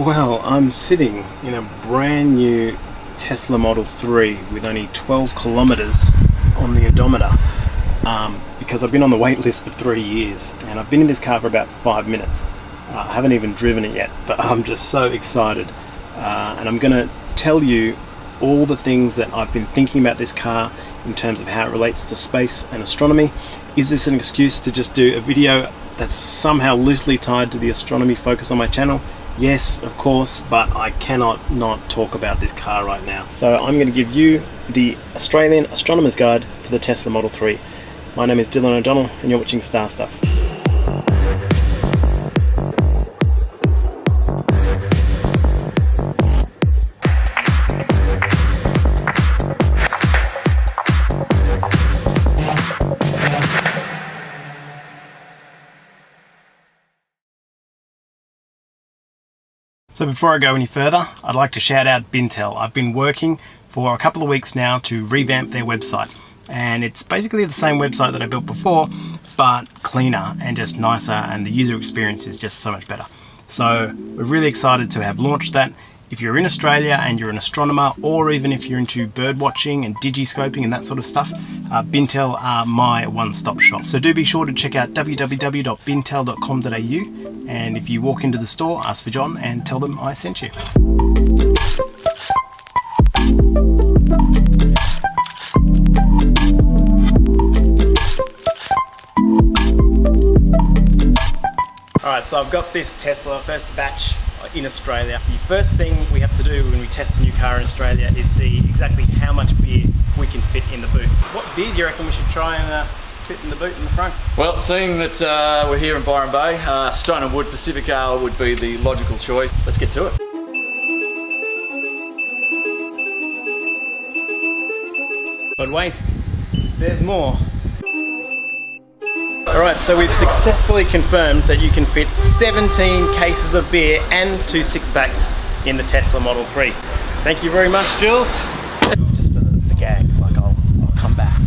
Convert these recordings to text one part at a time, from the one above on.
Well, I'm sitting in a brand new Tesla Model 3 with only 12 kilometers on the odometer because I've been on the wait list for 3 years and I've been in this car for about 5 minutes. I haven't even driven it yet, but I'm just so excited and I'm going to tell you all the things that I've been thinking about this car in terms of how it relates to space and astronomy. Is this an excuse to just do a video that's somehow loosely tied to the astronomy focus on my channel? Yes, of course, but I cannot not talk about this car right now. So I'm going to give you the Australian Astronomer's Guide to the Tesla Model 3. My name is Dylan O'Donnell and you're watching Star Stuff. So before I go any further, I'd like to shout out Bintel. I've been working for a couple of weeks now to revamp their website. And it's basically the same website that I built before, but cleaner and just nicer, and the user experience is just so much better. So we're really excited to have launched that. If you're in Australia and you're an astronomer, or even if you're into bird watching and digiscoping and that sort of stuff, Bintel are my one-stop shop. So do be sure to check out www.bintel.com.au, and if you walk into the store, ask for John and tell them I sent you. Alright, so I've got this Tesla, first batch in Australia. The first thing we have to do when we test a new car in Australia is see exactly how much beer we can fit in the boot. What beer do you reckon we should try and fit in the boot in the front? Well, seeing that we're here in Byron Bay, Stone and Wood Pacific Ale would be the logical choice. Let's get to it. But wait, there's more. Alright, so we've successfully confirmed that you can fit 17 cases of beer and 2 six-packs in the Tesla Model 3. Thank you very much, Jules. Just for the gag, like I'll come back.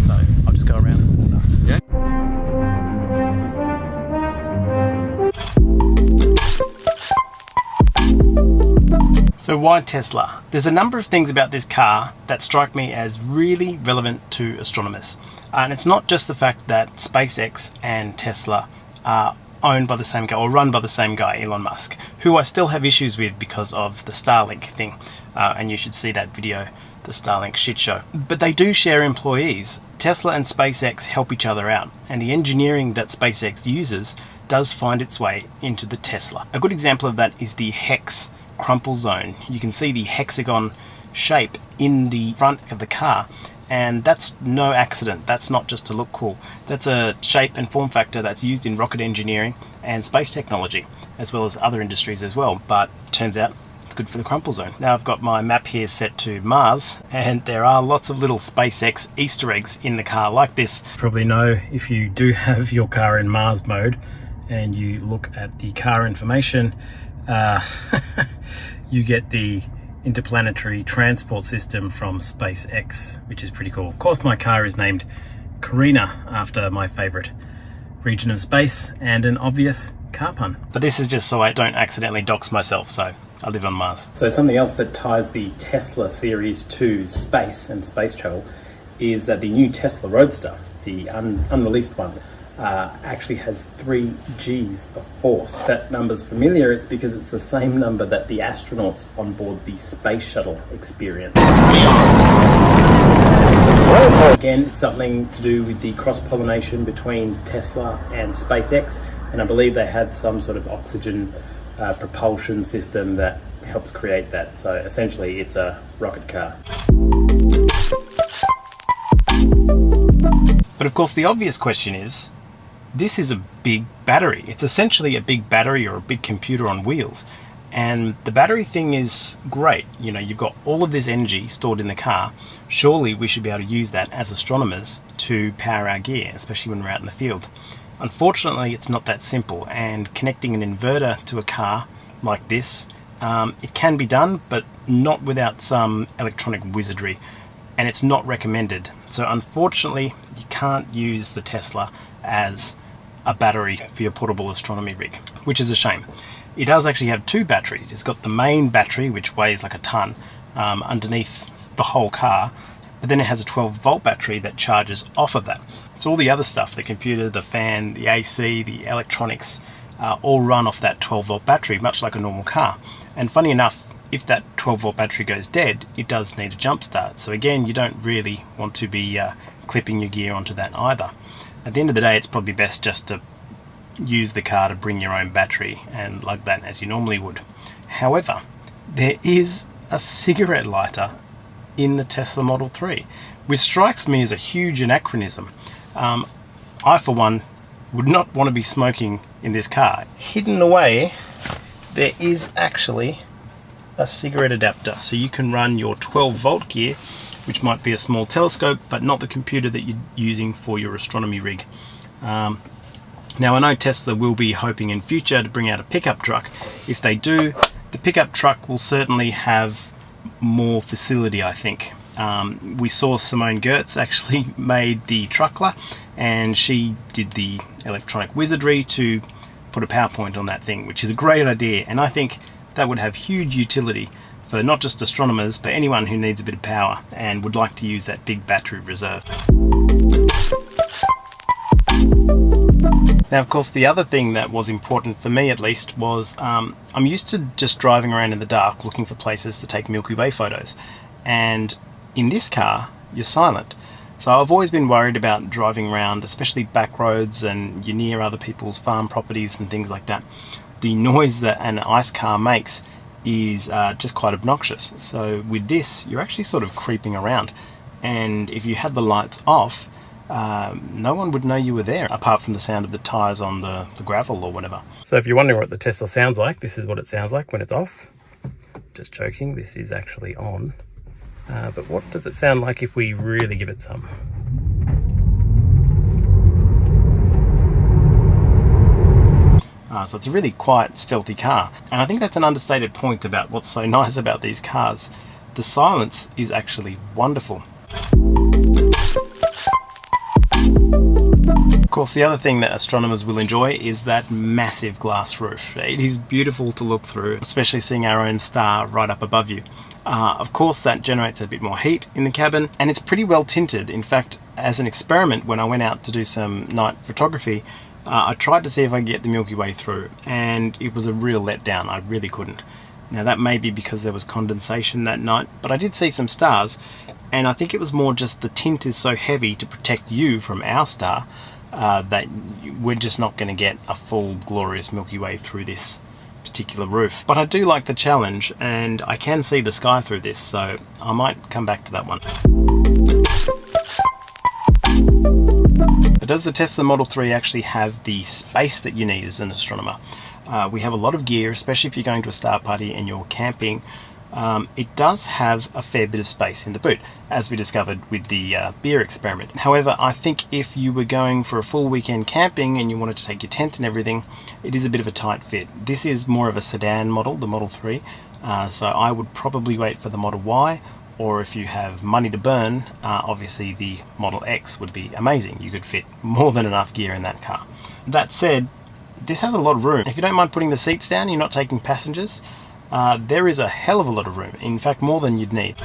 So I'll just go around the corner. Yeah. So why Tesla? There's a number of things about this car that strike me as really relevant to astronomers. And it's not just the fact that SpaceX and Tesla are owned by the same guy, or run by the same guy, Elon Musk, who I still have issues with because of the Starlink thing. And you should see that video, the Starlink shit show. But they do share employees. Tesla and SpaceX help each other out, and the engineering that SpaceX uses does find its way into the Tesla. A good example of that is the hex crumple zone. You can see the hexagon shape in the front of the car, and that's no accident. That's not just to look cool. That's a shape and form factor that's used in rocket engineering and space technology, as well as other industries as well, but turns out it's good for the crumple zone. Now I've got my map here set to Mars, and there are lots of little SpaceX Easter eggs in the car like this. Probably know, if you do have your car in Mars mode and you look at the car information, you get the interplanetary transport system from SpaceX, which is pretty cool. Of course, my car is named Carina after my favorite region of space, and an obvious car pun. But this is just so I don't accidentally dox myself, so I live on Mars. So something else that ties the Tesla series to space and space travel is that the new Tesla Roadster, the unreleased one, actually has 3 Gs of force. That number's familiar. It's because it's the same number that the astronauts on board the space shuttle experience. Again, it's something to do with the cross-pollination between Tesla and SpaceX, and I believe they have some sort of oxygen propulsion system that helps create that. So essentially it's a rocket car. But of course the obvious question is, this is a big battery. It's essentially a big battery or a big computer on wheels. And the battery thing is great. You know, you've got all of this energy stored in the car. Surely we should be able to use that as astronomers to power our gear, especially when we're out in the field. Unfortunately, it's not that simple, and connecting an inverter to a car like this, it can be done, but not without some electronic wizardry. And it's not recommended. So unfortunately, you can't use the Tesla as a battery for your portable astronomy rig, which is a shame. It does actually have two batteries. It's got the main battery, which weighs like a ton, underneath the whole car, but then it has a 12-volt battery that charges off of that. So all the other stuff, the computer, the fan, the AC, the electronics, all run off that 12-volt battery, much like a normal car. And funny enough, if that 12-volt battery goes dead, it does need a jump start. So again, you don't really want to be clipping your gear onto that either. At the end of the day, it's probably best just to use the car to bring your own battery and lug that as you normally would. However, there is a cigarette lighter in the Tesla Model 3, which strikes me as a huge anachronism. I, for one, would not want to be smoking in this car. Hidden away, there is actually a cigarette adapter, so you can run your 12-volt gear, which might be a small telescope, but not the computer that you're using for your astronomy rig. Now, I know Tesla will be hoping in future to bring out a pickup truck. If they do, the pickup truck will certainly have more facility, I think. We saw Simone Gertz actually made the truckler, and she did the electronic wizardry to put a PowerPoint on that thing, which is a great idea, and I think that would have huge utility for not just astronomers, but anyone who needs a bit of power and would like to use that big battery reserve. Now, of course, the other thing that was important for me, at least, was I'm used to just driving around in the dark looking for places to take Milky Way photos, and in this car you're silent. So I've always been worried about driving around, especially back roads, and you're near other people's farm properties and things like that. The noise that an ICE car makes is just quite obnoxious. So with this, you're actually sort of creeping around, and if you had the lights off, no one would know you were there, apart from the sound of the tyres on the gravel or whatever. So if you're wondering what the Tesla sounds like, this is what it sounds like when it's off. Just joking, this is actually on. But what does it sound like if we really give it some? So it's a really quiet, stealthy car. And I think that's an understated point about what's so nice about these cars. The silence is actually wonderful. Of course, the other thing that astronomers will enjoy is that massive glass roof. It is beautiful to look through, especially seeing our own star right up above you. Of course, that generates a bit more heat in the cabin, and it's pretty well tinted. In fact, as an experiment, when I went out to do some night photography, I tried to see if I could get the Milky Way through, and it was a real letdown. I really couldn't. Now, that may be because there was condensation that night, but I did see some stars, and I think it was more just the tint is so heavy to protect you from our star that we're just not going to get a full glorious Milky Way through this particular roof. But I do like the challenge, and I can see the sky through this, so I might come back to that one. But does the Tesla Model 3 actually have the space that you need as an astronomer? We have a lot of gear, especially if you're going to a star party and you're camping. It does have a fair bit of space in the boot, as we discovered with the beer experiment. However, I think if you were going for a full weekend camping and you wanted to take your tent and everything, it is a bit of a tight fit. This is more of a sedan model, the Model 3, so I would probably wait for the Model Y, or if you have money to burn, obviously the Model X would be amazing. You could fit more than enough gear in that car. That said, this has a lot of room. If you don't mind putting the seats down, you're not taking passengers, there is a hell of a lot of room, in fact more than you'd need.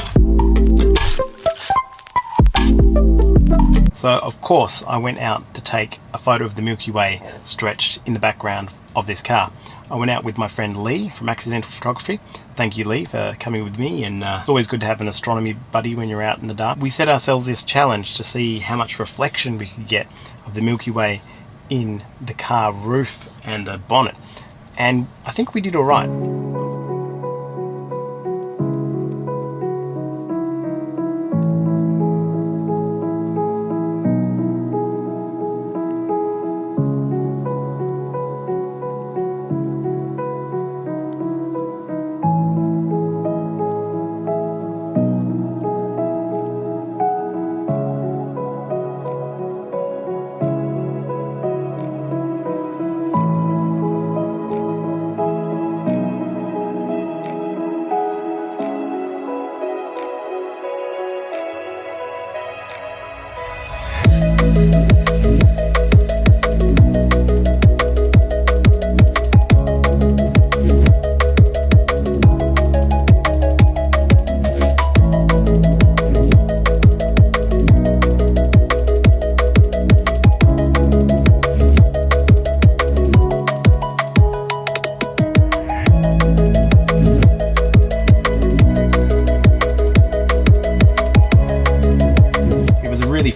So of course I went out to take a photo of the Milky Way stretched in the background of this car. I went out with my friend Lee from Accidental Photography. Thank you, Lee, for coming with me, and it's always good to have an astronomy buddy when you're out in the dark. We set ourselves this challenge to see how much reflection we could get of the Milky Way in the car roof and the bonnet, and I think we did all right.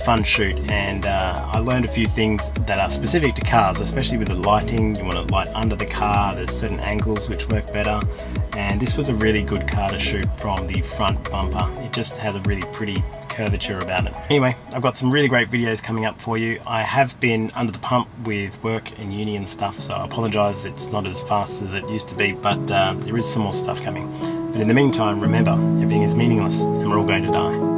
fun shoot, and I learned a few things that are specific to cars, especially with the lighting. You want to light under the car, there's certain angles which work better, and this was a really good car to shoot from the front bumper. It just has a really pretty curvature about it. Anyway, I've got some really great videos coming up for you. I have been under the pump with work and uni and stuff, so I apologise it's not as fast as it used to be, but there is some more stuff coming. But in the meantime, remember, everything is meaningless and we're all going to die.